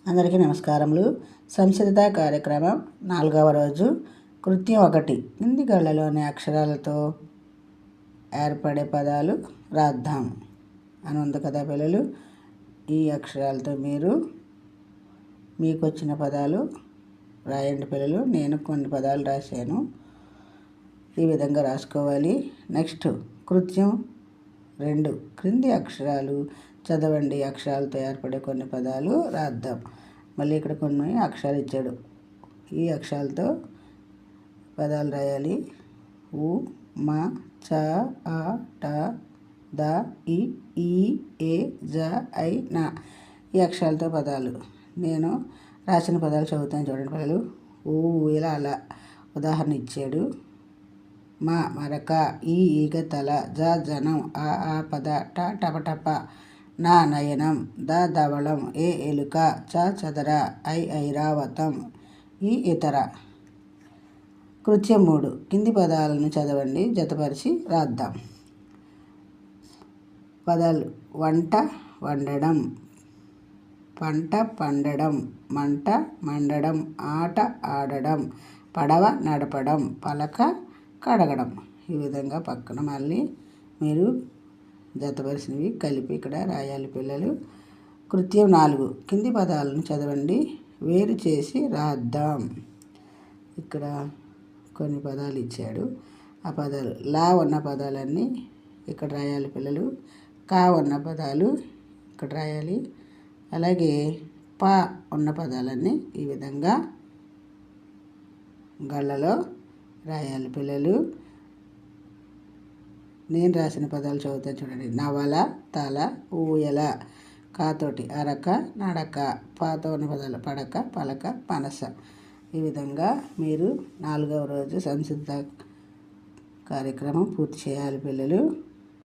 అందరికీ నమస్కారములు. సంసిద్ధత కార్యక్రమం 4వ రోజు. కృత్యం 1. కింది గళ్ళలోని అక్షరాలతో ఏర్పడే పదాలు రాద్దాం అని ఉంది కదా పిల్లలు. ఈ అక్షరాలతో మీకు వచ్చిన పదాలు రాయండి పిల్లలు. నేను కొన్ని పదాలు రాశాను, ఈ విధంగా రాసుకోవాలి. నెక్స్ట్ కృత్యం 2. క్రింది అక్షరాలు చదవండి. అక్షరాలతో ఏర్పడే కొన్ని పదాలు రాద్దాం. మళ్ళీ ఇక్కడ కొన్ని అక్షరాలు ఇచ్చాడు. ఈ అక్షరాలతో పదాలు రాయాలి. ఉ, మ, చ, ఆ, ట, ద, ఇ, ఈ, ఏ, జ, ఐ, న. ఈ అక్షరాలతో పదాలు నేను రాసిన పదాలు చదువుతాను చూడండి పిల్లలు. ఊ, ఇలా అలా ఉదాహరణ ఇచ్చాడు. మ, మరక, ఈ, ఈగ తల, జ, జనం, ఆ పద, ట, టపటప, నా నయనం, ద ధవళం, ఏ ఎలుక, చ చదర, ఐరావతం, ఈ ఇతర. కృత్యం 3. కింది పదాలను చదవండి, జతపరిచి రాద్దాం. పదాలు: వంట వండడం, పంట పండడం, మంట మండడం, ఆట ఆడడం, పడవ నడపడం, పలక కడగడం. ఈ విధంగా పక్కన మళ్ళీ మీరు జతపరిచినవి కలిపి ఇక్కడ రాయాలి పిల్లలు. కృత్యం 4. కింది పదాలను చదవండి, వేరు చేసి రాద్దాం. ఇక్కడ కొన్ని పదాలు ఇచ్చాడు. ఆ పదాలు లా ఉన్న పదాలన్నీ ఇక్కడ రాయాలి పిల్లలు. కా ఉన్న పదాలు ఇక్కడ రాయాలి. అలాగే పా ఉన్న పదాలన్నీ ఈ విధంగా గళ్ళలో రాయాలి పిల్లలు. నేను రాసిన పదాలు చదువుతాను చూడండి. నవల, తల, ఊయల, కాతోటి అరక, నడక, పాతో ఉన్న పదాలు పడక, పలక, పనస. ఈ విధంగా మీరు 4వ రోజు సంసిద్ధ కార్యక్రమం పూర్తి చేయాలి పిల్లలు.